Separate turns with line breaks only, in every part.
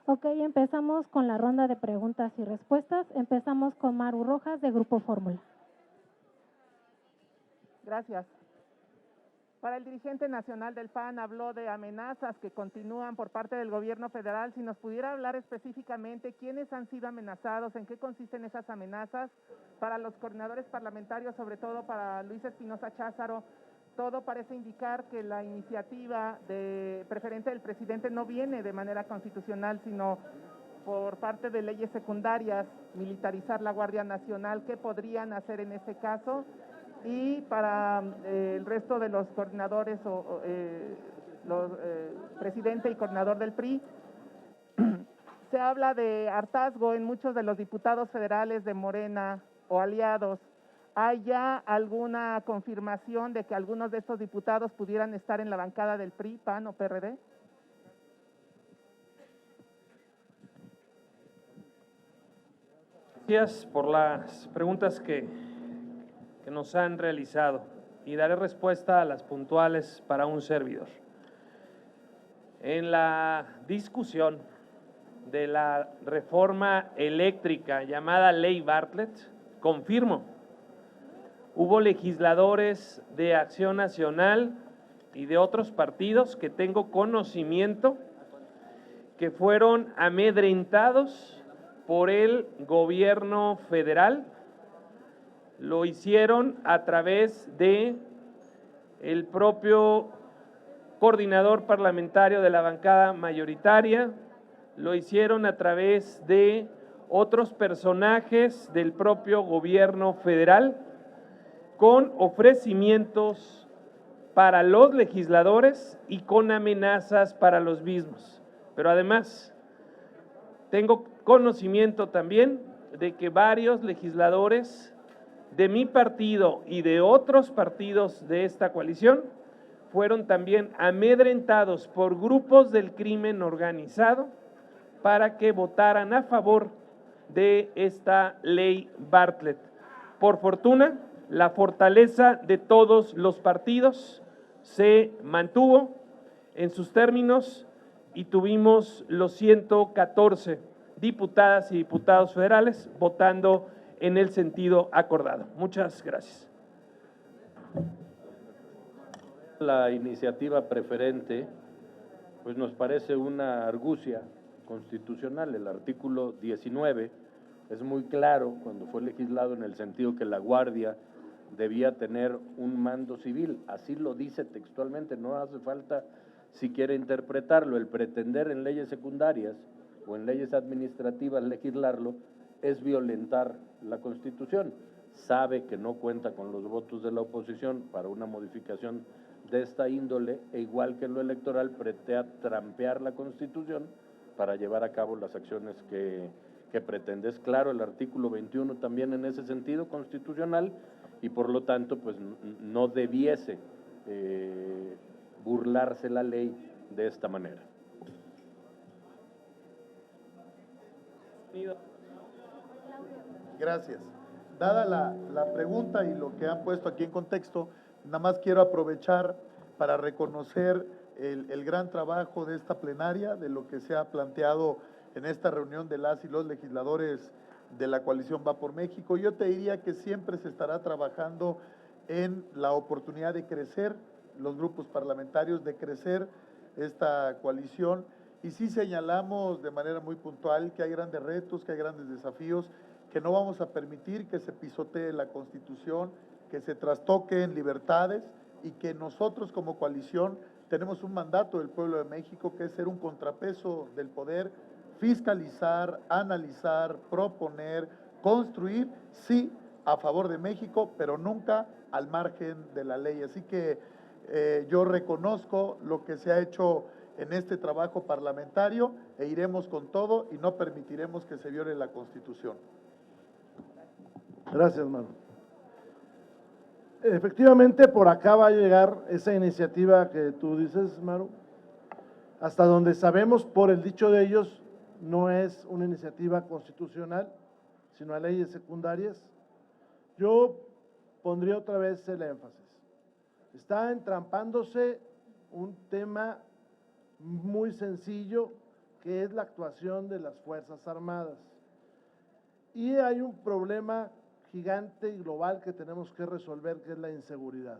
Ok, empezamos con la ronda de preguntas y respuestas. Empezamos con Maru Rojas, de Grupo Fórmula.
Gracias. Para el dirigente nacional del PAN habló de amenazas que continúan por parte del gobierno federal. Si nos pudiera hablar específicamente quiénes han sido amenazados, en qué consisten esas amenazas, para los coordinadores parlamentarios, sobre todo para Luis Espinosa Cházaro, todo parece indicar que la iniciativa preferente del presidente no viene de manera constitucional, sino por parte de leyes secundarias, militarizar la Guardia Nacional. ¿Qué podrían hacer en ese caso? Y para el resto de los coordinadores, presidente y coordinador del PRI, se habla de hartazgo en muchos de los diputados federales de Morena o aliados. ¿Hay ya alguna confirmación de que algunos de estos diputados pudieran estar en la bancada del PRI, PAN o PRD?
Gracias por las preguntas que nos han realizado y daré respuesta a las puntuales para un servidor. En la discusión de la reforma eléctrica llamada Ley Bartlett, confirmo, hubo legisladores de Acción Nacional y de otros partidos que tengo conocimiento que fueron amedrentados por el gobierno federal. Lo hicieron a través de el propio coordinador parlamentario de la bancada mayoritaria, lo hicieron a través de otros personajes del propio gobierno federal, con ofrecimientos para los legisladores y con amenazas para los mismos. Pero además, tengo conocimiento también de que varios legisladores de mi partido y de otros partidos de esta coalición fueron también amedrentados por grupos del crimen organizado para que votaran a favor de esta ley Bartlett. Por fortuna, la fortaleza de todos los partidos se mantuvo en sus términos y tuvimos los 114 diputadas y diputados federales votando en el sentido acordado. Muchas gracias.
La iniciativa preferente, pues nos parece una argucia constitucional. El artículo 19 es muy claro cuando fue legislado en el sentido que la Guardia debía tener un mando civil. Así lo dice textualmente, no hace falta siquiera interpretarlo. El pretender en leyes secundarias o en leyes administrativas legislarlo es violentar la Constitución. Sabe que no cuenta con los votos de la oposición para una modificación de esta índole, e igual que en lo electoral, pretende trampear la Constitución para llevar a cabo las acciones que pretende. Es claro el artículo 21 también en ese sentido constitucional, y por lo tanto pues no debiese burlarse la ley de esta manera.
Gracias. Dada la pregunta y lo que han puesto aquí en contexto, nada más quiero aprovechar para reconocer el gran trabajo de esta plenaria, de lo que se ha planteado en esta reunión de las y los legisladores de la coalición Va por México. Yo te diría que siempre se estará trabajando en la oportunidad de crecer los grupos parlamentarios, de crecer esta coalición, y sí señalamos de manera muy puntual que hay grandes retos, que hay grandes desafíos, que no vamos a permitir que se pisotee la Constitución, que se trastoquen libertades, y que nosotros como coalición tenemos un mandato del pueblo de México que es ser un contrapeso del poder, fiscalizar, analizar, proponer, construir, sí, a favor de México, pero nunca al margen de la ley. Así que yo reconozco lo que se ha hecho en este trabajo parlamentario e iremos con todo y no permitiremos que se viole la Constitución.
Gracias, Maru. Efectivamente, por acá va a llegar esa iniciativa que tú dices, Maru. Hasta donde sabemos, por el dicho de ellos, no es una iniciativa constitucional, sino a leyes secundarias. Yo pondría otra vez el énfasis. Está entrampándose un tema muy sencillo, que es la actuación de las Fuerzas Armadas. Y hay un problema gigante y global que tenemos que resolver, que es la inseguridad.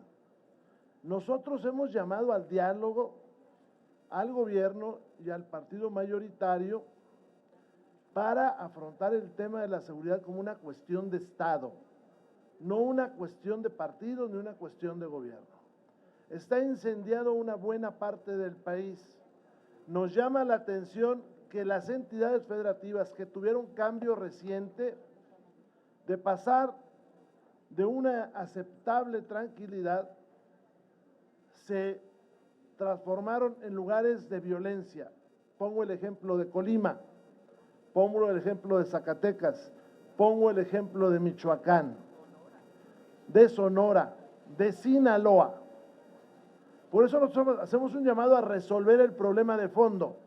Nosotros hemos llamado al diálogo al gobierno y al partido mayoritario para afrontar el tema de la seguridad como una cuestión de Estado, no una cuestión de partido ni una cuestión de gobierno. Está incendiado una buena parte del país. Nos llama la atención que las entidades federativas que tuvieron cambio reciente de pasar de una aceptable tranquilidad se transformaron en lugares de violencia. Pongo el ejemplo de Colima, pongo el ejemplo de Zacatecas, pongo el ejemplo de Michoacán, de Sonora, de Sinaloa. Por eso nosotros hacemos un llamado a resolver el problema de fondo.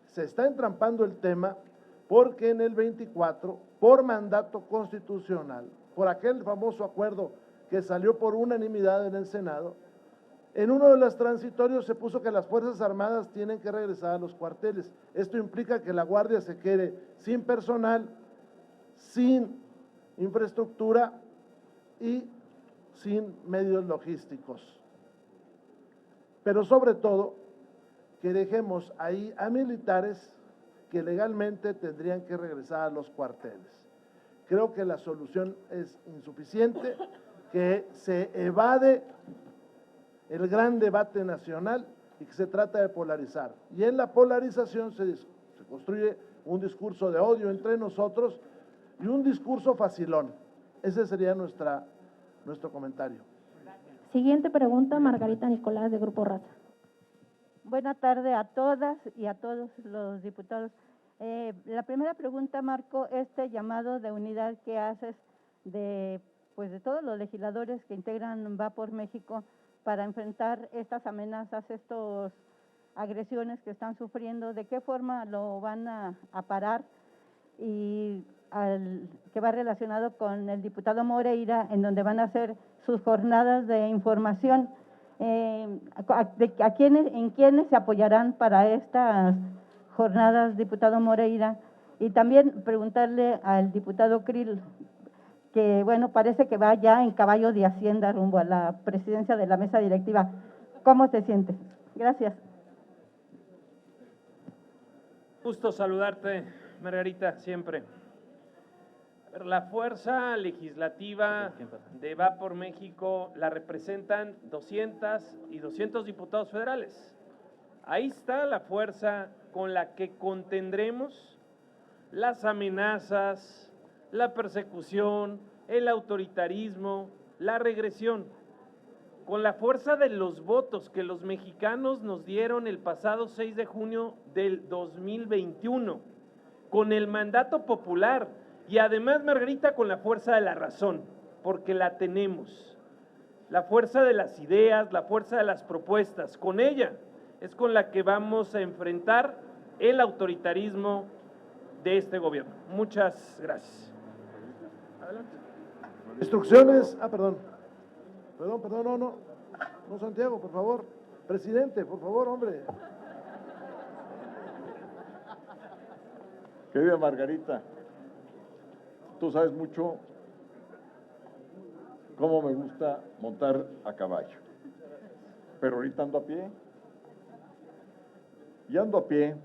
Se está entrampando el tema porque en el 24, por mandato constitucional, por aquel famoso acuerdo que salió por unanimidad en el Senado, en uno de los transitorios se puso que las Fuerzas Armadas tienen que regresar a los cuarteles. Esto implica que la Guardia se quede sin personal, sin infraestructura y sin medios logísticos. Pero sobre todo, que dejemos ahí a militares que legalmente tendrían que regresar a los cuarteles. Creo que la solución es insuficiente, que se evade el gran debate nacional y que se trata de polarizar. Y en la polarización se construye un discurso de odio entre nosotros y un discurso facilón. Ese sería nuestro comentario.
Siguiente pregunta, Margarita Nicolás, de Grupo Raza.
Buenas tardes a todas y a todos los diputados. La primera pregunta, Marco, este llamado de unidad que haces de todos los legisladores que integran Va por México para enfrentar estas amenazas, estas agresiones que están sufriendo, ¿de qué forma lo van a parar? Y que va relacionado con el diputado Moreira, en donde van a hacer sus jornadas de información. ¿En quiénes se apoyarán para estas jornadas, diputado Moreira? Y también preguntarle al diputado Krill, que parece que va ya en caballo de Hacienda rumbo a la presidencia de la mesa directiva. ¿Cómo se siente? Gracias.
Gusto saludarte, Margarita, siempre. La fuerza legislativa de Va por México la representan 200 y 200 diputados federales. Ahí está la fuerza con la que contendremos las amenazas, la persecución, el autoritarismo, la regresión. Con la fuerza de los votos que los mexicanos nos dieron el pasado 6 de junio del 2021, con el mandato popular. Y además, Margarita, con la fuerza de la razón, porque la tenemos. La fuerza de las ideas, la fuerza de las propuestas. Con ella es con la que vamos a enfrentar el autoritarismo de este gobierno. Muchas gracias.
Adelante. Instrucciones, perdón, no, Santiago, por favor. Presidente, por favor, hombre.
Querida Margarita, tú sabes mucho cómo me gusta montar a caballo, pero ahorita ando a pie. Y ando a pie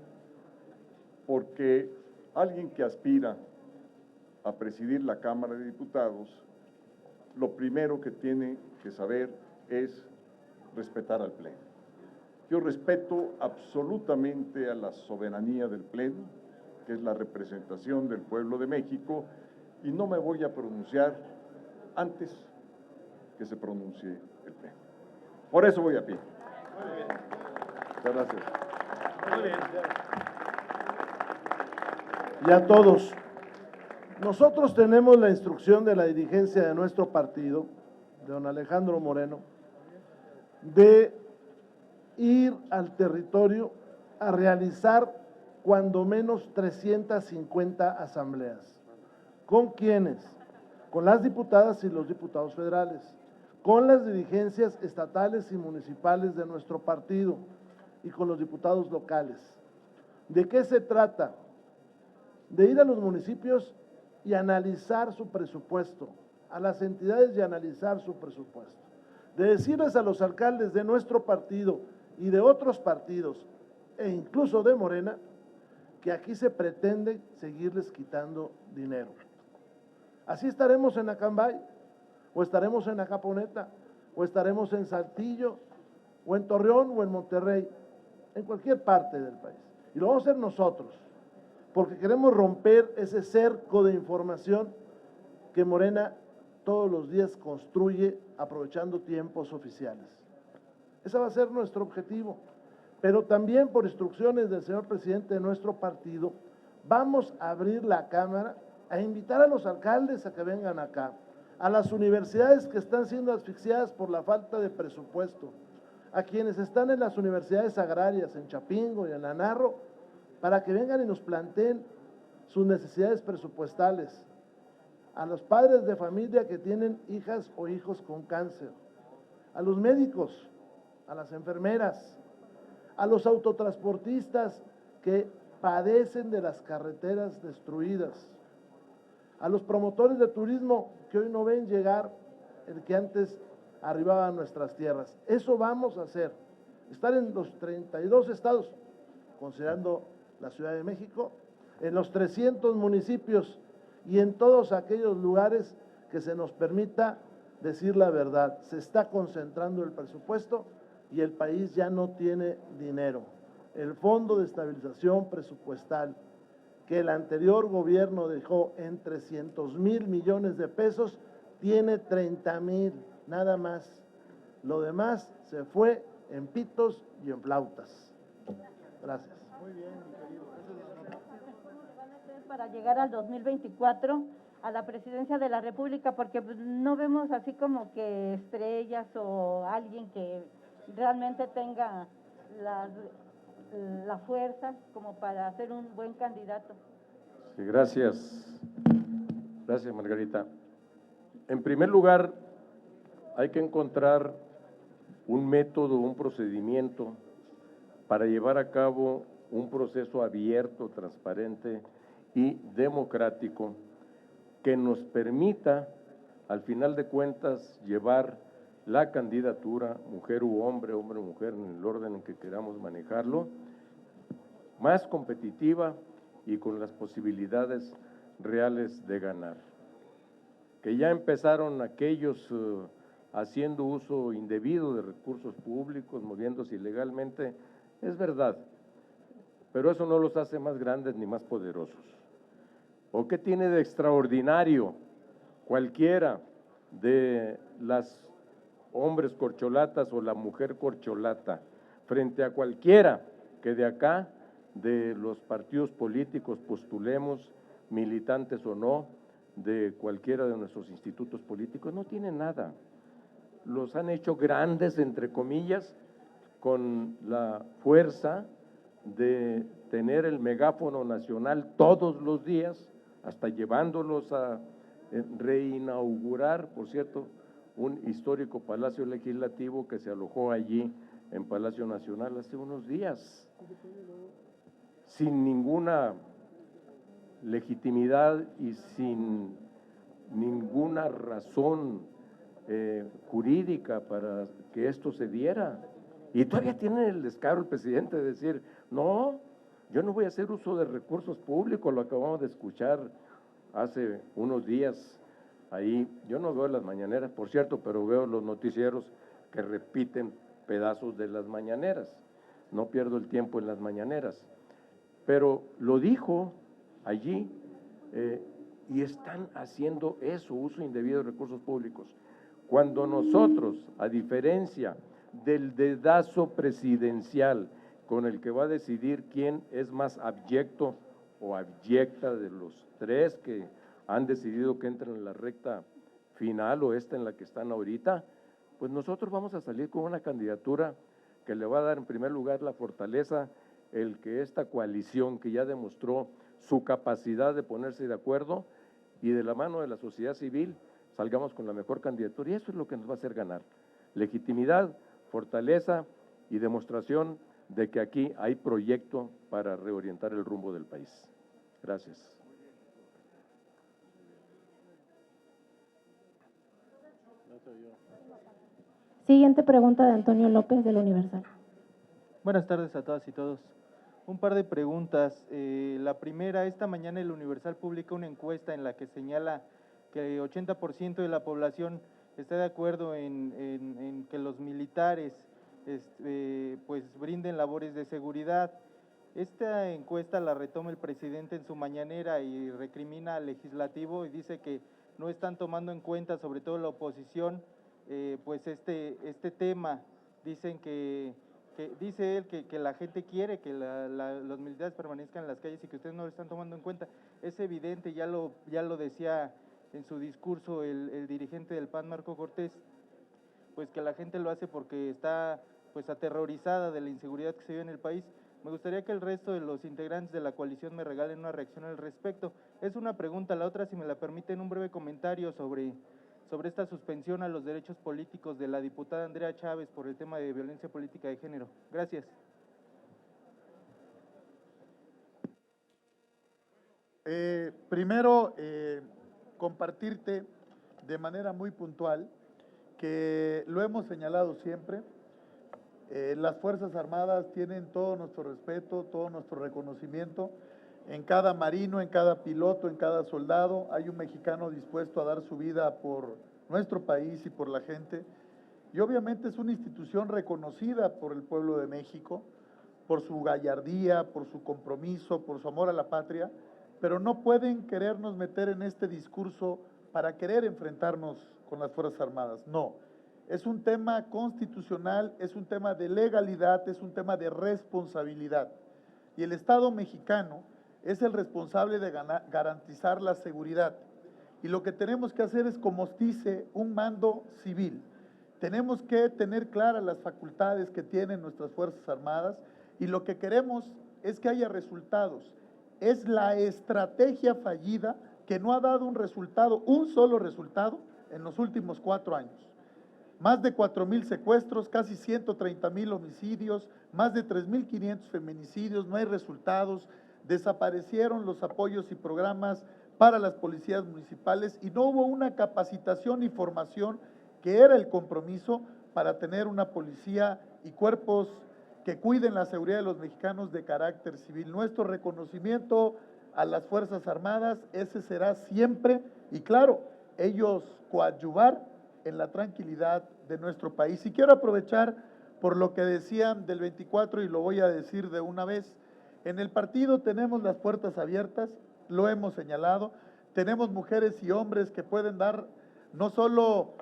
porque alguien que aspira a presidir la Cámara de Diputados, lo primero que tiene que saber es respetar al Pleno. Yo respeto absolutamente a la soberanía del Pleno, que es la representación del pueblo de México, y no me voy a pronunciar antes que se pronuncie el Pleno. Por eso voy a pie. Muchas gracias.
Muy bien.
Y a todos, nosotros tenemos la instrucción de la dirigencia de nuestro partido, de don Alejandro Moreno, de ir al territorio a realizar cuando menos 350 asambleas. ¿Con quiénes? Con las diputadas y los diputados federales, con las dirigencias estatales y municipales de nuestro partido y con los diputados locales. ¿De qué se trata? De ir a los municipios y analizar su presupuesto, a las entidades y analizar su presupuesto. De decirles a los alcaldes de nuestro partido y de otros partidos, e incluso de Morena, que aquí se pretende seguirles quitando dinero. Así estaremos en Acambay, o estaremos en Acaponeta, o estaremos en Saltillo, o en Torreón, o en Monterrey, en cualquier parte del país. Y lo vamos a hacer nosotros, porque queremos romper ese cerco de información que Morena todos los días construye aprovechando tiempos oficiales. Ese va a ser nuestro objetivo. Pero también por instrucciones del señor presidente de nuestro partido, vamos a abrir la Cámara a invitar a los alcaldes a que vengan acá, a las universidades que están siendo asfixiadas por la falta de presupuesto, a quienes están en las universidades agrarias, en Chapingo y en La Narro, para que vengan y nos planteen sus necesidades presupuestales, a los padres de familia que tienen hijas o hijos con cáncer, a los médicos, a las enfermeras, a los autotransportistas que padecen de las carreteras destruidas, a los promotores de turismo que hoy no ven llegar el que antes arribaba a nuestras tierras. Eso vamos a hacer, estar en los 32 estados, considerando la Ciudad de México, en los 300 municipios y en todos aquellos lugares que se nos permita decir la verdad. Se está concentrando el presupuesto y el país ya no tiene dinero. El Fondo de Estabilización Presupuestal que el anterior gobierno dejó en 300,000 millones de pesos, tiene 30,000, nada más. Lo demás se fue en pitos y en flautas. Gracias.
¿Cómo le van a hacer para llegar al 2024 a la presidencia de la República? Porque no vemos así como que estrellas o alguien que realmente tenga la fuerza como para ser un buen candidato.
Sí, gracias. Gracias, Margarita. En primer lugar, hay que encontrar un método, un procedimiento para llevar a cabo un proceso abierto, transparente y democrático que nos permita, al final de cuentas, llevar la candidatura, mujer u hombre, hombre o mujer, en el orden en que queramos manejarlo, más competitiva y con las posibilidades reales de ganar. Que ya empezaron aquellos haciendo uso indebido de recursos públicos, moviéndose ilegalmente, es verdad, pero eso no los hace más grandes ni más poderosos. ¿O qué tiene de extraordinario cualquiera de las hombres corcholatas o la mujer corcholata frente a cualquiera que de acá, de los partidos políticos, postulemos, militantes o no, de cualquiera de nuestros institutos políticos? No tiene nada. Los han hecho grandes, entre comillas, con la fuerza de tener el megáfono nacional todos los días, hasta llevándolos a reinaugurar, por cierto, un histórico palacio legislativo que se alojó allí en Palacio Nacional hace unos días, sin ninguna legitimidad y sin ninguna razón jurídica para que esto se diera. Y todavía tiene el descaro el presidente de decir, no, yo no voy a hacer uso de recursos públicos, lo acabamos de escuchar hace unos días ahí. Yo no veo las mañaneras, por cierto, pero veo los noticieros que repiten pedazos de las mañaneras. No pierdo el tiempo en las mañaneras. Pero lo dijo allí y están haciendo eso, uso indebido de recursos públicos. Cuando nosotros, a diferencia del dedazo presidencial con el que va a decidir quién es más abyecto o abyecta de los tres que han decidido que entren en la recta final o esta en la que están ahorita, pues nosotros vamos a salir con una candidatura que le va a dar en primer lugar la fortaleza, el que esta coalición que ya demostró su capacidad de ponerse de acuerdo y de la mano de la sociedad civil salgamos con la mejor candidatura, y eso es lo que nos va a hacer ganar. Legitimidad, fortaleza y demostración de que aquí hay proyecto para reorientar el rumbo del país. Gracias.
Siguiente pregunta de Antonio López del Universal.
Buenas tardes a todas y todos. Un par de preguntas. La primera, esta mañana el Universal publica una encuesta en la que señala que el 80% de la población está de acuerdo en que los militares pues brinden labores de seguridad. Esta encuesta la retoma el presidente en su mañanera y recrimina al legislativo y dice que no están tomando en cuenta, sobre todo la oposición, pues este tema. Dicen dice él que la gente quiere que los militares permanezcan en las calles y que ustedes no lo están tomando en cuenta. Es evidente, ya lo decía en su discurso el dirigente del PAN, Marco Cortés, pues que la gente lo hace porque está pues aterrorizada de la inseguridad que se vive en el país. Me gustaría que el resto de los integrantes de la coalición me regalen una reacción al respecto. Es una pregunta, la otra, si me la permiten, un breve comentario sobre esta suspensión a los derechos políticos de la diputada Andrea Chávez por el tema de violencia política de género. Gracias.
Primero, compartirte de manera muy puntual que lo hemos señalado siempre. Las Fuerzas Armadas tienen todo nuestro respeto, todo nuestro reconocimiento. En cada marino, en cada piloto, en cada soldado, hay un mexicano dispuesto a dar su vida por nuestro país y por la gente. Y obviamente es una institución reconocida por el pueblo de México, por su gallardía, por su compromiso, por su amor a la patria, pero no pueden querernos meter en este discurso para querer enfrentarnos con las Fuerzas Armadas. No, es un tema constitucional, es un tema de legalidad, es un tema de responsabilidad. Y el Estado mexicano es el responsable de garantizar la seguridad. Y lo que tenemos que hacer es, como dice, un mando civil. Tenemos que tener claras las facultades que tienen nuestras Fuerzas Armadas y lo que queremos es que haya resultados. Es la estrategia fallida que no ha dado un resultado, un solo resultado, en los últimos 4 años. Más de 4,000 secuestros, casi 130,000 homicidios, más de 3,500 feminicidios, no hay resultados. Desaparecieron los apoyos y programas para las policías municipales y no hubo una capacitación y formación que era el compromiso para tener una policía y cuerpos que cuiden la seguridad de los mexicanos de carácter civil. Nuestro reconocimiento a las Fuerzas Armadas, ese será siempre, y claro, ellos coadyuvar en la tranquilidad de nuestro país. Y quiero aprovechar por lo que decían del 24 y lo voy a decir de una vez. En el partido tenemos las puertas abiertas, lo hemos señalado, tenemos mujeres y hombres que pueden dar no solo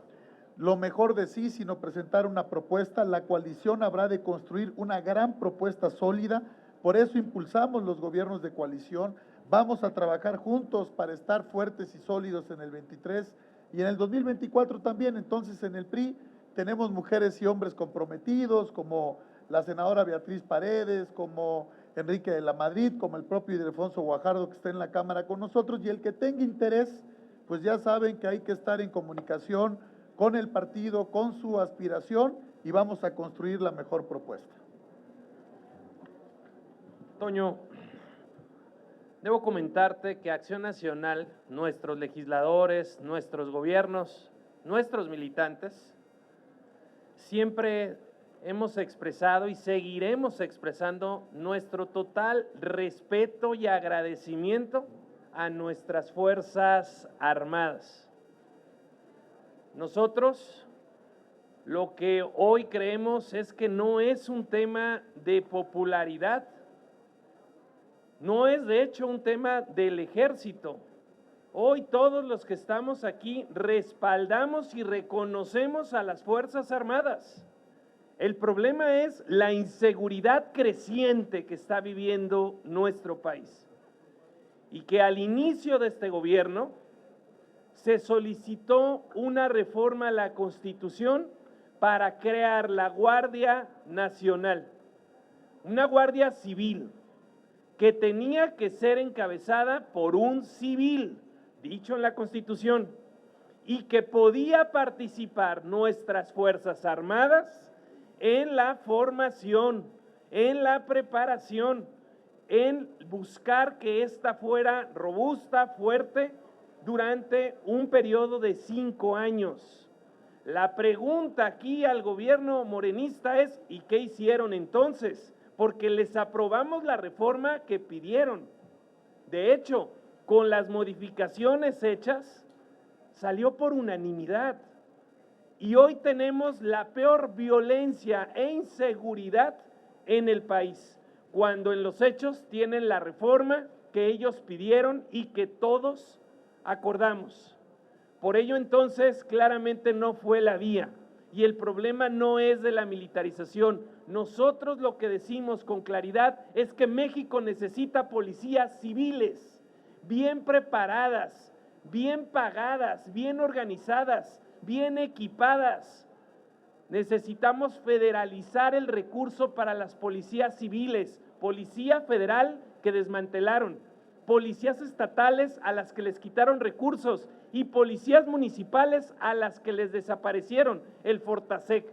lo mejor de sí, sino presentar una propuesta. La coalición habrá de construir una gran propuesta sólida, por eso impulsamos los gobiernos de coalición, vamos a trabajar juntos para estar fuertes y sólidos en el 23 y en el 2024 también. Entonces en el PRI tenemos mujeres y hombres comprometidos, como la senadora Beatriz Paredes, como Enrique de la Madrid, como el propio Ildefonso Guajardo que está en la Cámara con nosotros, y el que tenga interés, pues ya saben que hay que estar en comunicación con el partido, con su aspiración, y vamos a construir la mejor propuesta.
Toño, debo comentarte que Acción Nacional, nuestros legisladores, nuestros gobiernos, nuestros militantes, siempre hemos expresado y seguiremos expresando nuestro total respeto y agradecimiento a nuestras Fuerzas Armadas. Nosotros lo que hoy creemos es que no es un tema de popularidad, no es de hecho un tema del ejército, Hoy todos los que estamos aquí respaldamos y reconocemos a las Fuerzas Armadas. El problema es la inseguridad creciente que está viviendo nuestro país. Y que al inicio de este gobierno se solicitó una reforma a la Constitución para crear la Guardia Nacional, una Guardia Civil, que tenía que ser encabezada por un civil, dicho en la Constitución, y que podía participar nuestras Fuerzas Armadas en la formación, en la preparación, en buscar que ésta fuera robusta, fuerte, durante un periodo de 5 años. La pregunta aquí al gobierno morenista es, ¿y qué hicieron entonces? Porque les aprobamos la reforma que pidieron. De hecho, con las modificaciones hechas, salió por unanimidad. Y hoy tenemos la peor violencia e inseguridad en el país, cuando en los hechos tienen la reforma que ellos pidieron y que todos acordamos. Por ello entonces claramente no fue la vía, y el problema no es de la militarización. Nosotros lo que decimos con claridad es que México necesita policías civiles, bien preparadas, bien pagadas, bien organizadas, bien equipadas. Necesitamos federalizar el recurso para las policías civiles, policía federal que desmantelaron, policías estatales a las que les quitaron recursos y policías municipales a las que les desaparecieron, el Fortasec.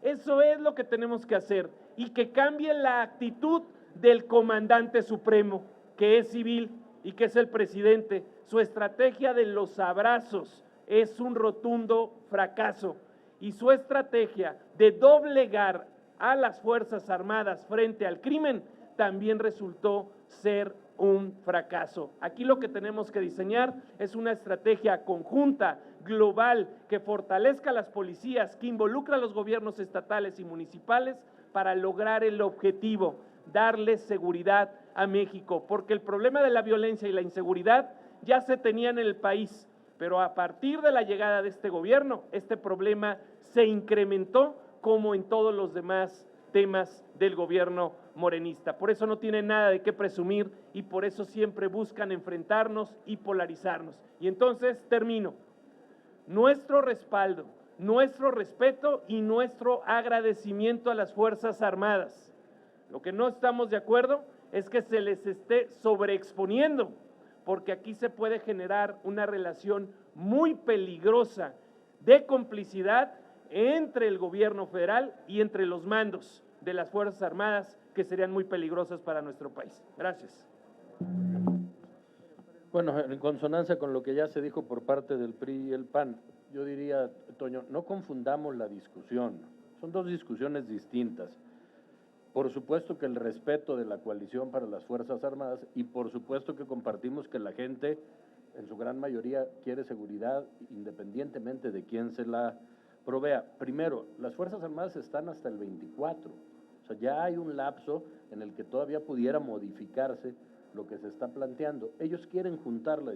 Eso es lo que tenemos que hacer, y que cambie la actitud del comandante supremo, que es civil y que es el presidente. Su estrategia de los abrazos es un rotundo fracaso, y su estrategia de doblegar a las Fuerzas Armadas frente al crimen también resultó ser un fracaso. Aquí lo que tenemos que diseñar es una estrategia conjunta, global, que fortalezca a las policías, que involucra a los gobiernos estatales y municipales para lograr el objetivo, darles seguridad a México, porque el problema de la violencia y la inseguridad ya se tenía en el país, pero a partir de la llegada de este gobierno, este problema se incrementó como en todos los demás temas del gobierno morenista. Por eso no tienen nada de qué presumir y por eso siempre buscan enfrentarnos y polarizarnos. Y entonces termino. Nuestro respaldo, nuestro respeto y nuestro agradecimiento a las Fuerzas Armadas. Lo que no estamos de acuerdo es que se les esté sobreexponiendo, porque aquí se puede generar una relación muy peligrosa de complicidad entre el gobierno federal y entre los mandos de las Fuerzas Armadas, que serían muy peligrosas para nuestro país. Gracias.
Bueno, en consonancia con lo que ya se dijo por parte del PRI y el PAN, yo diría, Toño, no confundamos la discusión, son dos discusiones distintas. Por supuesto que el respeto de la coalición para las Fuerzas Armadas y por supuesto que compartimos que la gente, en su gran mayoría, quiere seguridad independientemente de quién se la provea. Primero, las Fuerzas Armadas están hasta el 24, o sea, ya hay un lapso en el que todavía pudiera modificarse lo que se está planteando. Ellos quieren juntar la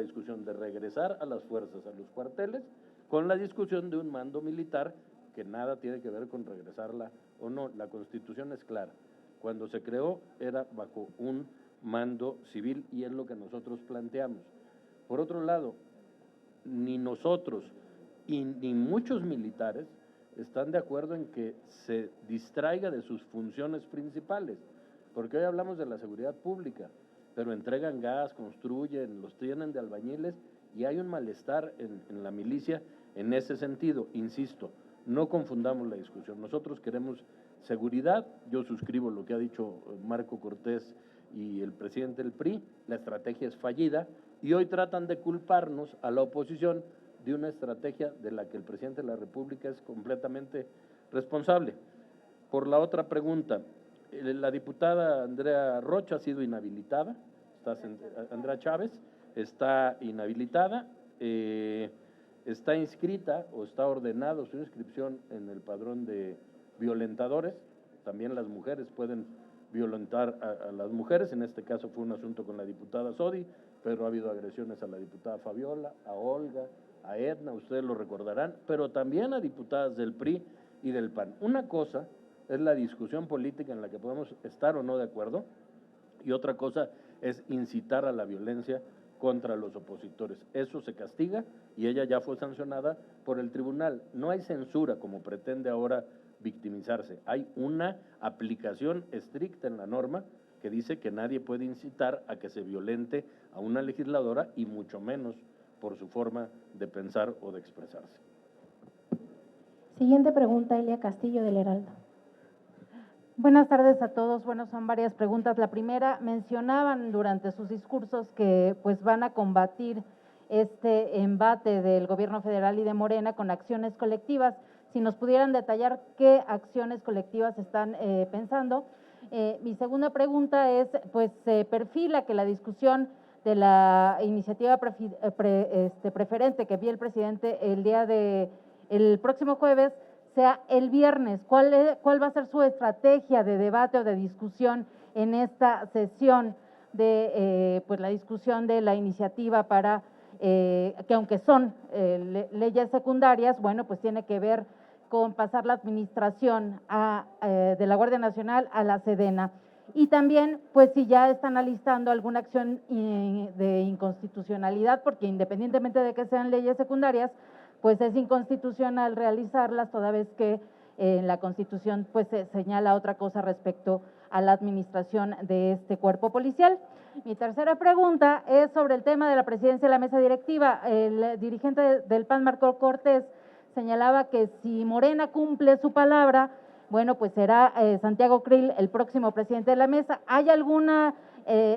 discusión de regresar a las fuerzas, a los cuarteles, con la discusión de un mando militar que nada tiene que ver con regresarla o no. La Constitución es clara. Cuando se creó era bajo un mando civil y es lo que nosotros planteamos. Por otro lado, ni nosotros y ni muchos militares están de acuerdo en que se distraiga de sus funciones principales, porque hoy hablamos de la seguridad pública, pero entregan gas, construyen, los tienen de albañiles y hay un malestar en la milicia en ese sentido. Insisto, no confundamos la discusión. Nosotros queremos seguridad, yo suscribo lo que ha dicho Marco Cortés y el presidente del PRI, la estrategia es fallida y hoy tratan de culparnos a la oposición de una estrategia de la que el presidente de la República es completamente responsable. Por la otra pregunta, la diputada Andrea Rocha ha sido inhabilitada, Andrea Chávez está inhabilitada, está inscrita o está ordenado su inscripción en el padrón de violentadores. También las mujeres pueden violentar a las mujeres, en este caso fue un asunto con la diputada Sodi, pero ha habido agresiones a la diputada Fabiola, a Olga, a Edna, ustedes lo recordarán, pero también a diputadas del PRI y del PAN. Una cosa es la discusión política en la que podemos estar o no de acuerdo, y otra cosa es incitar a la violencia contra los opositores. Eso se castiga y ella ya fue sancionada por el tribunal. No hay censura como pretende ahora victimizarse. Hay una aplicación estricta en la norma que dice que nadie puede incitar a que se violente a una legisladora y mucho menos por su forma de pensar o de expresarse.
Siguiente pregunta, Elia Castillo, del Heraldo.
Buenas tardes a todos. Bueno, son varias preguntas. La primera, mencionaban durante sus discursos que pues van a combatir este embate del gobierno federal y de Morena con acciones colectivas. Si nos pudieran detallar qué acciones colectivas están pensando. Mi segunda pregunta es, pues se perfila que la discusión de la iniciativa preferente que vio el presidente el próximo jueves sea el viernes. ¿Cuál va a ser su estrategia de debate o de discusión en esta sesión de pues la discusión de la iniciativa para que aunque son leyes secundarias, bueno, pues tiene que ver con pasar la administración de la Guardia Nacional a la Sedena? Y también, pues si ya están alistando alguna acción de inconstitucionalidad, porque independientemente de que sean leyes secundarias, pues es inconstitucional realizarlas, toda vez que en la Constitución pues se señala otra cosa respecto a la administración de este cuerpo policial. Mi tercera pregunta es sobre el tema de la presidencia de la mesa directiva. El dirigente del PAN, Marco Cortés, señalaba que si Morena cumple su palabra, bueno, pues será Santiago Krill el próximo presidente de la mesa. ¿Hay alguna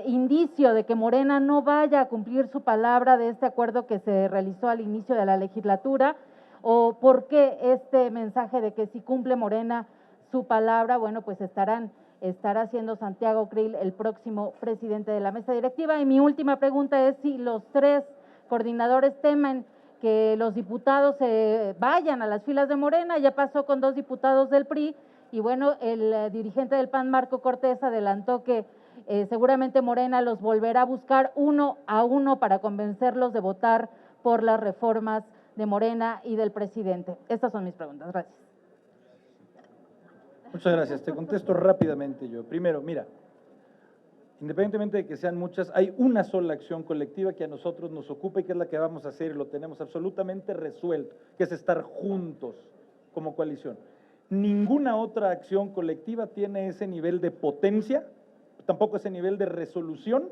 indicio de que Morena no vaya a cumplir su palabra de este acuerdo que se realizó al inicio de la legislatura? ¿O por qué este mensaje de que si cumple Morena su palabra, bueno, pues estará siendo Santiago Krill el próximo presidente de la mesa directiva? Y mi última pregunta es si los tres coordinadores temen que los diputados vayan a las filas de Morena. Ya pasó con 2 diputados del PRI, y bueno, el dirigente del PAN, Marco Cortés, adelantó que seguramente Morena los volverá a buscar uno a uno para convencerlos de votar por las reformas de Morena y del presidente. Estas son mis preguntas. Gracias.
Muchas gracias. Te contesto rápidamente yo. Primero, mira, independientemente de que sean muchas, hay una sola acción colectiva que a nosotros nos ocupa y que es la que vamos a hacer y lo tenemos absolutamente resuelto, que es estar juntos como coalición. Ninguna otra acción colectiva tiene ese nivel de potencia, tampoco ese nivel de resolución,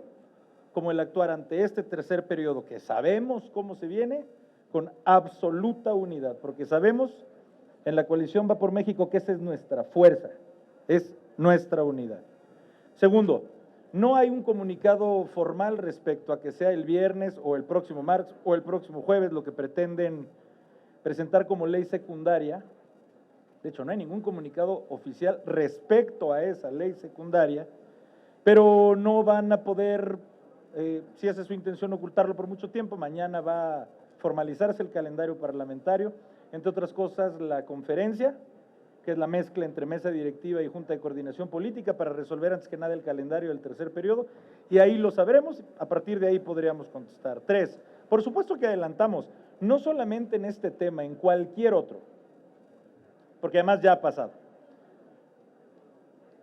como el actuar ante este tercer periodo, que sabemos cómo se viene, con absoluta unidad, porque sabemos en la coalición Va por México que esa es nuestra fuerza, es nuestra unidad. Segundo, no hay un comunicado formal respecto a que sea el viernes o el próximo martes o el próximo jueves lo que pretenden presentar como ley secundaria. De hecho, no hay ningún comunicado oficial respecto a esa ley secundaria, pero no van a poder, si esa es su intención, ocultarlo por mucho tiempo. Mañana va a formalizarse el calendario parlamentario, entre otras cosas la conferencia, que es la mezcla entre mesa directiva y junta de coordinación política para resolver antes que nada el calendario del tercer periodo, y ahí lo sabremos, a partir de ahí podríamos contestar. 3, por supuesto que adelantamos, no solamente en este tema, en cualquier otro, porque además ya ha pasado.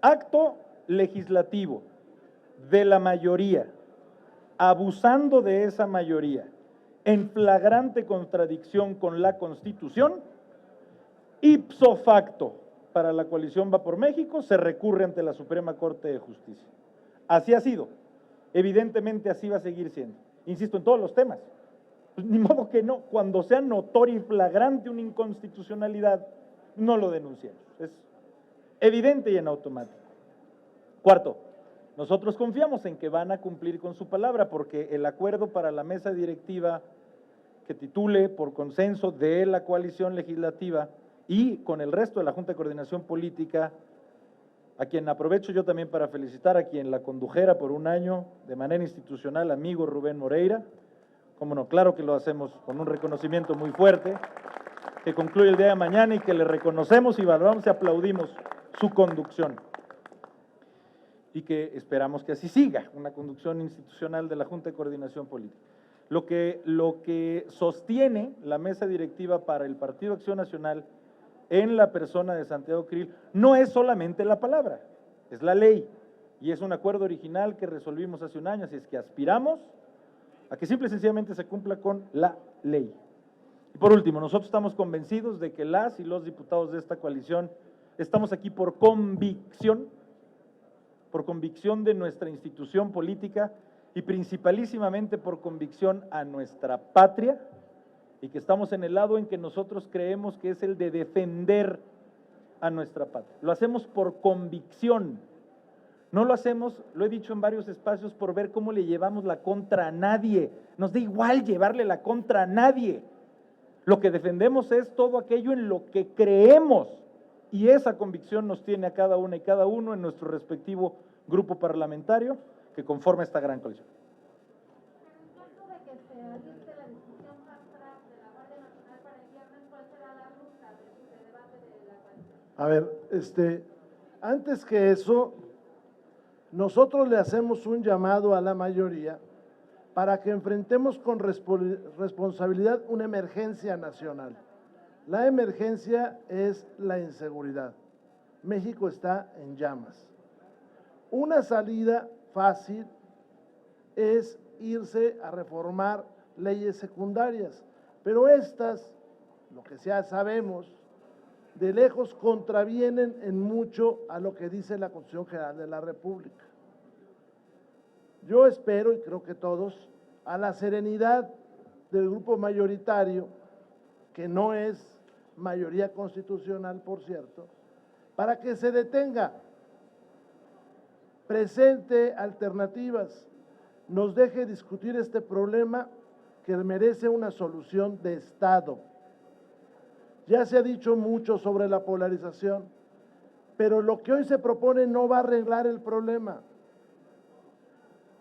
Acto legislativo de la mayoría, abusando de esa mayoría, en flagrante contradicción con la Constitución, ipso facto, para la coalición Va por México, se recurre ante la Suprema Corte de Justicia. Así ha sido. Evidentemente así va a seguir siendo. Insisto, en todos los temas. Pues, ni modo que no. Cuando sea notoria y flagrante una inconstitucionalidad, no lo denunciamos. Es evidente y en automático. Cuarto, nosotros confiamos en que van a cumplir con su palabra, porque el acuerdo para la mesa directiva que titule por consenso de la coalición legislativa y con el resto de la Junta de Coordinación Política, a quien aprovecho yo también para felicitar a quien la condujera por un año de manera institucional, amigo Rubén Moreira. Cómo no, claro que lo hacemos con un reconocimiento muy fuerte, que concluye el día de mañana y que le reconocemos y valoramos y aplaudimos su conducción. y que esperamos que así siga, una conducción institucional de la Junta de Coordinación Política. Lo que sostiene la mesa directiva para el Partido Acción Nacional en la persona de Santiago Krill no es solamente la palabra, es la ley, y es un acuerdo original que resolvimos hace un año, así es que aspiramos a que simple y sencillamente se cumpla con la ley. Y por último, nosotros estamos convencidos de que las y los diputados de esta coalición estamos aquí por convicción de nuestra institución política y principalísimamente por convicción a nuestra patria, y que estamos en el lado en que nosotros creemos que es el de defender a nuestra patria. Lo hacemos por convicción, no lo hacemos, lo he dicho en varios espacios, por ver cómo le llevamos la contra a nadie. Nos da igual llevarle la contra a nadie. Lo que defendemos es todo aquello en lo que creemos, y esa convicción nos tiene a cada una y cada uno en nuestro respectivo grupo parlamentario que conforma esta gran coalición.
En caso de que se aliste la discusión fast track de la Guardia Nacional para el viernes, ¿cuál será la ruta de debate de la coalición?
A ver, antes que eso, nosotros le hacemos un llamado a la mayoría para que enfrentemos con responsabilidad una emergencia nacional. La emergencia es la inseguridad. México está en llamas. Una salida fácil es irse a reformar leyes secundarias, pero estas, lo que ya sabemos, de lejos contravienen en mucho a lo que dice la Constitución General de la República. Yo espero, y creo que todos, a la serenidad del grupo mayoritario, que no es mayoría constitucional, por cierto, para que se detenga, presente alternativas, nos deje discutir este problema que merece una solución de Estado. Ya se ha dicho mucho sobre la polarización, pero lo que hoy se propone no va a arreglar el problema.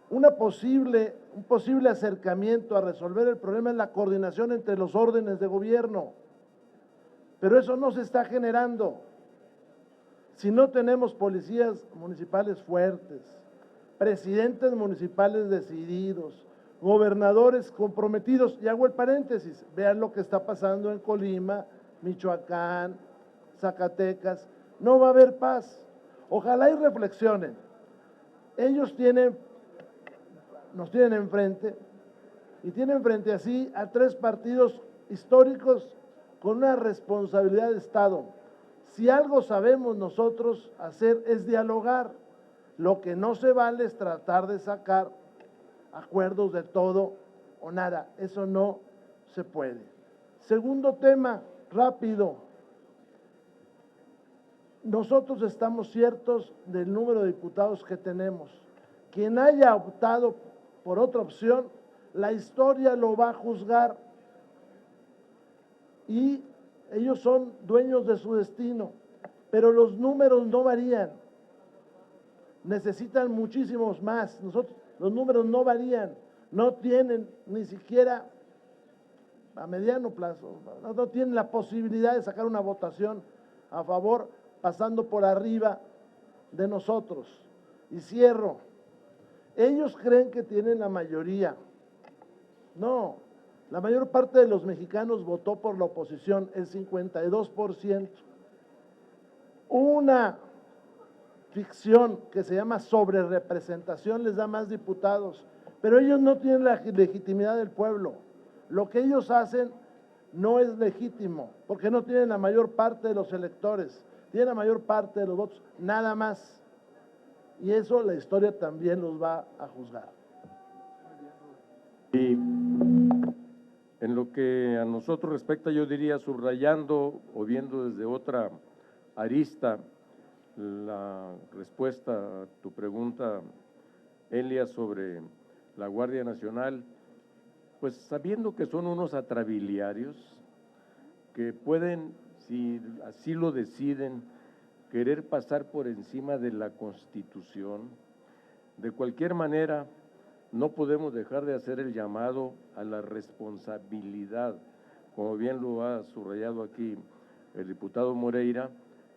Un posible acercamiento a resolver el problema es la coordinación entre los órdenes de gobierno, pero eso no se está generando. Si no tenemos policías municipales fuertes, presidentes municipales decididos, gobernadores comprometidos, y hago el paréntesis, vean lo que está pasando en Colima, Michoacán, Zacatecas, no va a haber paz. Ojalá y reflexionen. Ellos nos tienen enfrente, y tienen frente a sí a 3 partidos históricos con una responsabilidad de Estado. Si algo sabemos nosotros hacer es dialogar. Lo que no se vale es tratar de sacar acuerdos de todo o nada. Eso no se puede. Segundo tema, rápido. Nosotros estamos ciertos del número de diputados que tenemos. Quien haya optado por otra opción, la historia lo va a juzgar. Y ellos son dueños de su destino, pero los números no varían. Necesitan muchísimos más. Los números no varían, no tienen ni siquiera a mediano plazo, no tienen la posibilidad de sacar una votación a favor pasando por arriba de nosotros. Y cierro. Ellos creen que tienen la mayoría. No. La mayor parte de los mexicanos votó por la oposición, el 52%. Una ficción que se llama sobrerepresentación les da más diputados, pero ellos no tienen la legitimidad del pueblo. Lo que ellos hacen no es legítimo, porque no tienen la mayor parte de los electores, tienen la mayor parte de los votos, nada más. Y eso la historia también los va a juzgar.
Y en lo que a nosotros respecta, yo diría, subrayando o viendo desde otra arista la respuesta a tu pregunta, Elia, sobre la Guardia Nacional, pues sabiendo que son unos atrabiliarios que pueden, si así lo deciden, querer pasar por encima de la Constitución, de cualquier manera, no podemos dejar de hacer el llamado a la responsabilidad, como bien lo ha subrayado aquí el diputado Moreira,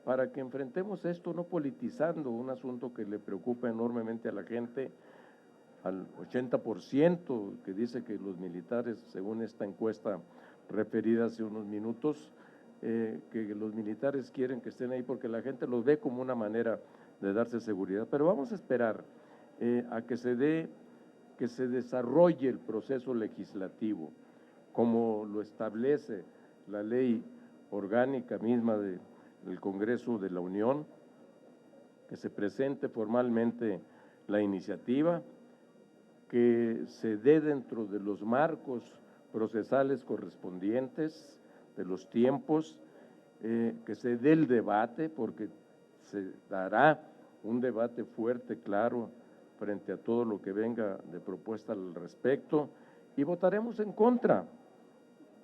para que enfrentemos esto no politizando un asunto que le preocupa enormemente a la gente, al 80% que dice que los militares, según esta encuesta referida hace unos minutos, que los militares quieren que estén ahí porque la gente los ve como una manera de darse seguridad. Pero vamos a esperar a que se desarrolle el proceso legislativo, como lo establece la ley orgánica misma del Congreso de la Unión, que se presente formalmente la iniciativa, que se dé dentro de los marcos procesales correspondientes, de los tiempos, que se dé el debate, porque se dará un debate fuerte, claro, frente a todo lo que venga de propuesta al respecto, y votaremos en contra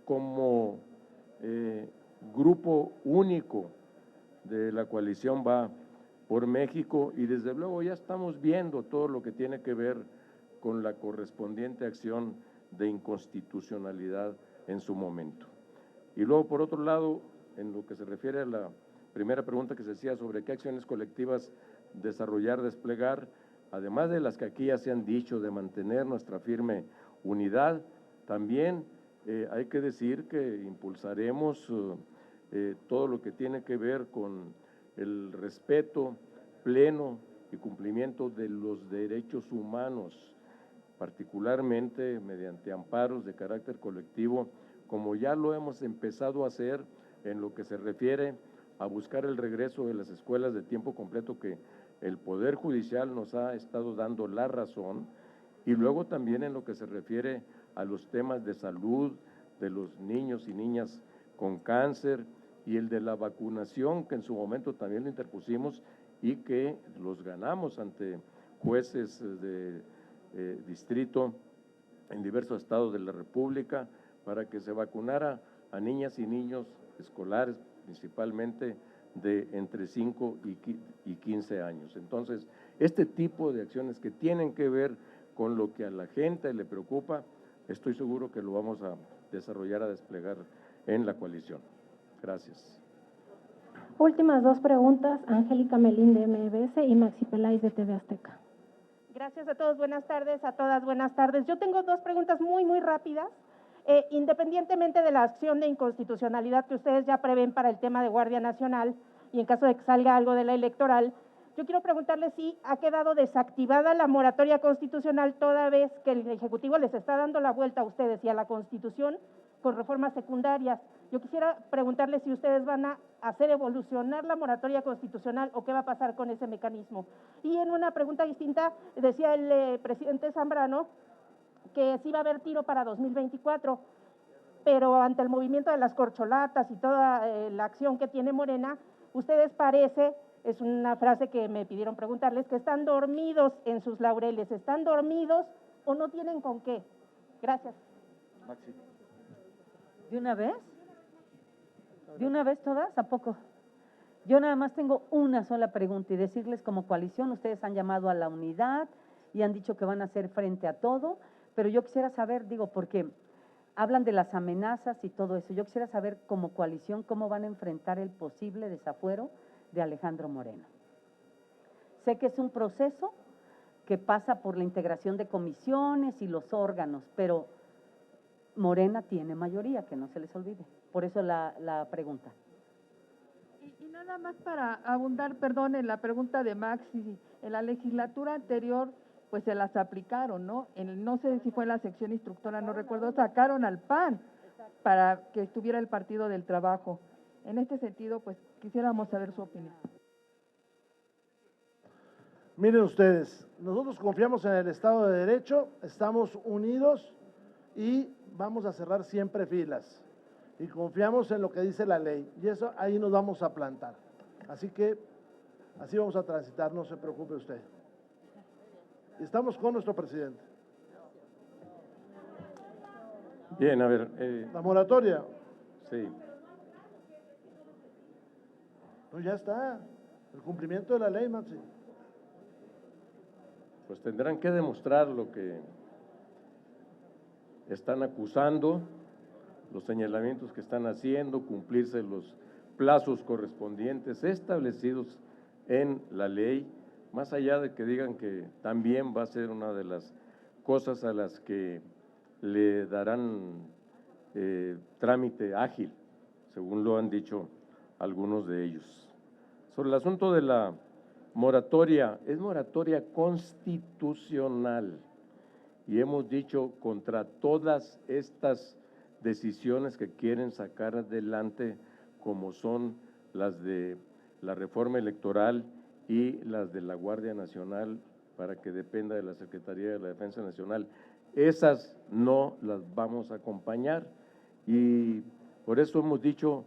como grupo único de la coalición Va por México, y desde luego ya estamos viendo todo lo que tiene que ver con la correspondiente acción de inconstitucionalidad en su momento. Y luego, por otro lado, en lo que se refiere a la primera pregunta que se hacía sobre qué acciones colectivas desarrollar, desplegar, además de las que aquí ya se han dicho, de mantener nuestra firme unidad, también hay que decir que impulsaremos todo lo que tiene que ver con el respeto pleno y cumplimiento de los derechos humanos, particularmente mediante amparos de carácter colectivo, como ya lo hemos empezado a hacer en lo que se refiere a buscar el regreso de las escuelas de tiempo completo, que el Poder Judicial nos ha estado dando la razón, y luego también en lo que se refiere a los temas de salud de los niños y niñas con cáncer, y el de la vacunación, que en su momento también lo interpusimos y que los ganamos ante jueces de distrito en diversos estados de la República, para que se vacunara a niñas y niños escolares, principalmente de entre 5 y 15 años. Entonces, este tipo de acciones que tienen que ver con lo que a la gente le preocupa, estoy seguro que lo vamos a desarrollar, a desplegar en la coalición. Gracias.
Últimas dos preguntas, Angélica Melín de MBS y Maxi Peláez de TV Azteca.
Gracias a todos, buenas tardes, a todas buenas tardes. Yo tengo dos preguntas muy rápidas. Independientemente de la acción de inconstitucionalidad que ustedes ya prevén para el tema de Guardia Nacional, y en caso de que salga algo de la electoral, yo quiero preguntarles si ha quedado desactivada la moratoria constitucional, toda vez que el Ejecutivo les está dando la vuelta a ustedes y a la Constitución con reformas secundarias. Yo quisiera preguntarles si ustedes van a hacer evolucionar la moratoria constitucional o qué va a pasar con ese mecanismo. Y en una pregunta distinta, decía el presidente Zambrano que sí va a haber tiro para 2024, pero ante el movimiento de las corcholatas y toda la acción que tiene Morena, ustedes parece, es una frase que me pidieron preguntarles, que están dormidos en sus laureles, ¿están dormidos o no tienen con qué? Gracias.
Maxi.
¿De una vez? ¿De una vez todas? ¿A poco? Yo nada más tengo una sola pregunta y decirles, como coalición, ustedes han llamado a la unidad y han dicho que van a hacer frente a todo, pero yo quisiera saber, digo, porque hablan de las amenazas y todo eso, yo quisiera saber como coalición cómo van a enfrentar el posible desafuero de Alejandro Moreno. Sé que es un proceso que pasa por la integración de comisiones y los órganos, pero Morena tiene mayoría, que no se les olvide. Por eso la pregunta.
Y nada más para abundar, perdón, en la pregunta de Maxi, en la legislatura anterior, pues se las aplicaron, ¿no? No sé si fue en la sección instructora, no recuerdo, sacaron al PAN para que estuviera el Partido del Trabajo. En este sentido, pues quisiéramos saber su opinión.
Miren ustedes, nosotros confiamos en el Estado de Derecho, estamos unidos y vamos a cerrar siempre filas. Y confiamos en lo que dice la ley. Y eso ahí nos vamos a plantar. Así que así vamos a transitar, no se preocupe usted. Estamos con nuestro presidente.
Bien, a ver.
La moratoria.
Sí.
No, ya está. El cumplimiento de la ley, Maxi.
Pues tendrán que demostrar lo que están acusando, los señalamientos que están haciendo, cumplirse los plazos correspondientes establecidos en la ley, más allá de que digan que también va a ser una de las cosas a las que le darán trámite ágil, según lo han dicho algunos de ellos. Sobre el asunto de la moratoria, es moratoria constitucional y hemos dicho contra todas estas decisiones que quieren sacar adelante, como son las de la reforma electoral y las de la Guardia Nacional, para que dependa de la Secretaría de la Defensa Nacional. Esas no las vamos a acompañar y por eso hemos dicho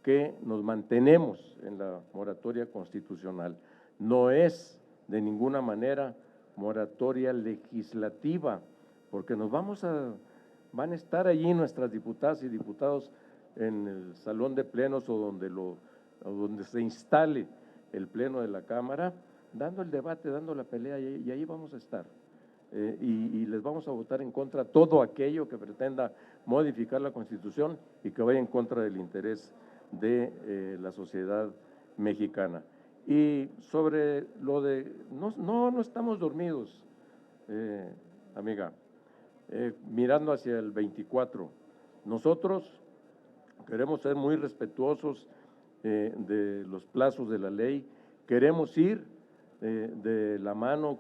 que nos mantenemos en la moratoria constitucional. No es de ninguna manera moratoria legislativa, porque van a estar allí nuestras diputadas y diputados en el salón de plenos o donde se instale el pleno de la Cámara, dando el debate, dando la pelea, y ahí vamos a estar. Y les vamos a votar en contra todo aquello que pretenda modificar la Constitución y que vaya en contra del interés de la sociedad mexicana. Y sobre lo de, no estamos dormidos, amiga, mirando hacia el 24. Nosotros queremos ser muy respetuosos de los plazos de la ley, queremos ir de la mano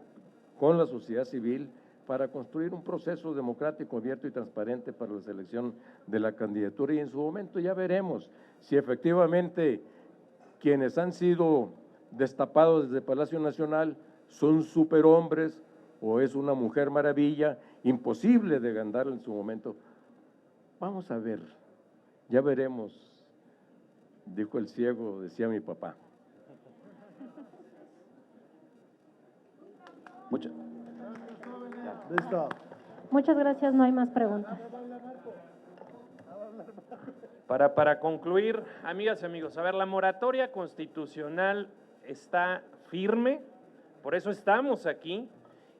con la sociedad civil para construir un proceso democrático, abierto y transparente para la selección de la candidatura, y en su momento ya veremos si efectivamente quienes han sido destapados desde Palacio Nacional son superhombres o es una mujer maravilla, imposible de ganarla en su momento. Vamos a ver, ya veremos, dijo el ciego, decía mi papá.
Muchas gracias, no hay más preguntas.
Para concluir, amigas y amigos, a ver, la moratoria constitucional está firme, por eso estamos aquí,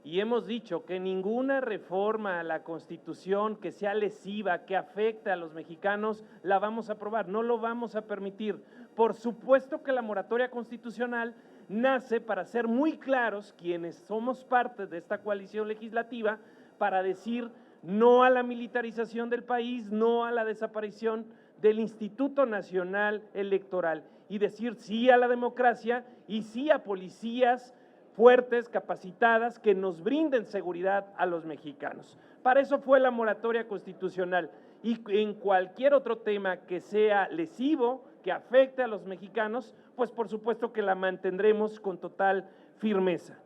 y hemos dicho que ninguna reforma a la Constitución que sea lesiva, que afecte a los mexicanos, la vamos a aprobar, no lo vamos a permitir. Por supuesto que la moratoria constitucional nace para ser muy claros, quienes somos parte de esta coalición legislativa, para decir no a la militarización del país, no a la desaparición del Instituto Nacional Electoral, y decir sí a la democracia y sí a policías fuertes, capacitadas, que nos brinden seguridad a los mexicanos. Para eso fue la moratoria constitucional, y en cualquier otro tema que sea lesivo, que afecte a los mexicanos, pues por supuesto que la mantendremos con total firmeza.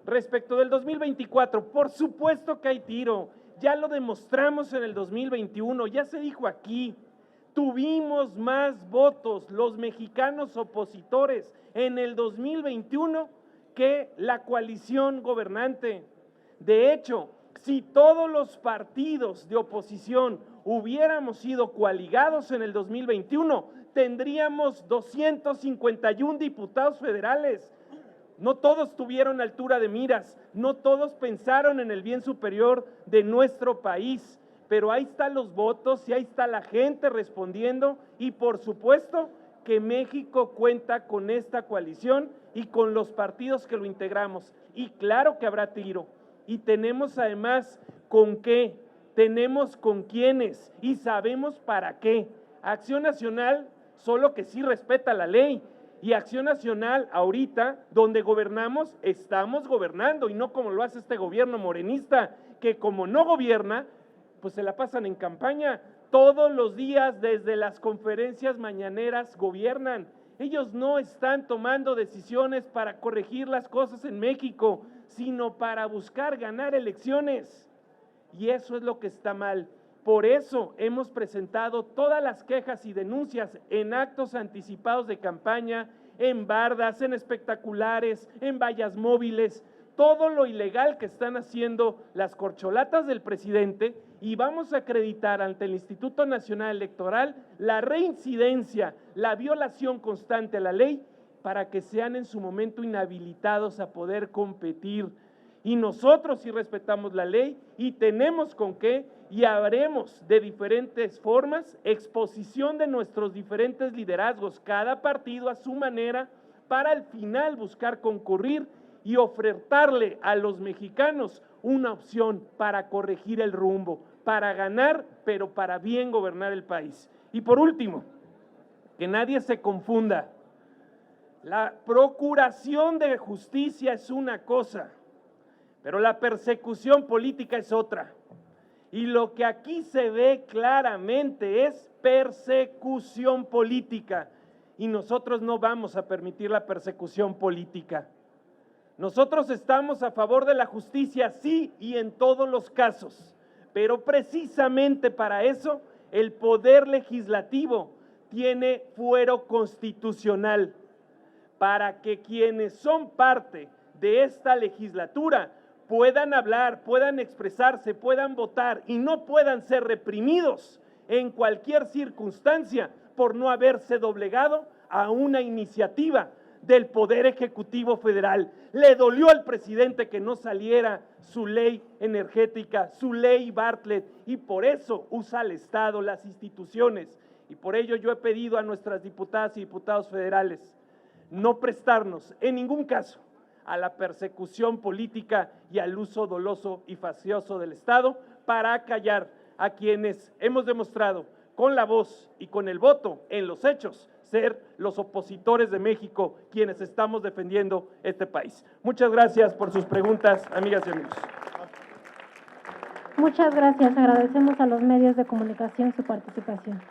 Respecto del 2024, por supuesto que hay tiro, ya lo demostramos en el 2021, ya se dijo aquí, tuvimos más votos los mexicanos opositores en el 2021 que la coalición gobernante. De hecho, si todos los partidos de oposición hubiéramos sido coaligados en el 2021, tendríamos 251 diputados federales. No todos tuvieron altura de miras, no todos pensaron en el bien superior de nuestro país, pero ahí están los votos y ahí está la gente respondiendo, y por supuesto que México cuenta con esta coalición y con los partidos que lo integramos, y claro que habrá tiro, y tenemos además con qué, tenemos con quiénes y sabemos para qué. Acción Nacional solo que sí respeta la ley, y Acción Nacional ahorita, donde gobernamos, estamos gobernando, y no como lo hace este gobierno morenista, que como no gobierna, pues se la pasan en campaña. Todos los días desde las conferencias mañaneras gobiernan. Ellos no están tomando decisiones para corregir las cosas en México, sino para buscar ganar elecciones. Y eso es lo que está mal. Por eso hemos presentado todas las quejas y denuncias en actos anticipados de campaña, en bardas, en espectaculares, en vallas móviles, todo lo ilegal que están haciendo las corcholatas del presidente, y vamos a acreditar ante el Instituto Nacional Electoral la reincidencia, la violación constante a la ley, para que sean en su momento inhabilitados a poder competir. Y nosotros sí respetamos la ley y tenemos con qué, y haremos de diferentes formas exposición de nuestros diferentes liderazgos, cada partido a su manera, para al final buscar concurrir y ofertarle a los mexicanos una opción para corregir el rumbo, para ganar, pero para bien gobernar el país. Y por último, que nadie se confunda, la procuración de justicia es una cosa, pero la persecución política es otra. Y lo que aquí se ve claramente es persecución política. Y nosotros no vamos a permitir la persecución política. Nosotros estamos a favor de la justicia, sí, y en todos los casos. Pero precisamente para eso, el Poder Legislativo tiene fuero constitucional, para que quienes son parte de esta legislatura puedan hablar, puedan expresarse, puedan votar y no puedan ser reprimidos en cualquier circunstancia por no haberse doblegado a una iniciativa del Poder Ejecutivo Federal. Le dolió al presidente que no saliera su ley energética, su ley Bartlett, y por eso usa al Estado, las instituciones. Y por ello yo he pedido a nuestras diputadas y diputados federales no prestarnos en ningún caso a la persecución política y al uso doloso y faccioso del Estado para acallar a quienes hemos demostrado con la voz y con el voto en los hechos ser los opositores de México, quienes estamos defendiendo este país. Muchas gracias por sus preguntas, amigas y amigos.
Muchas gracias. Agradecemos a los medios de comunicación su participación.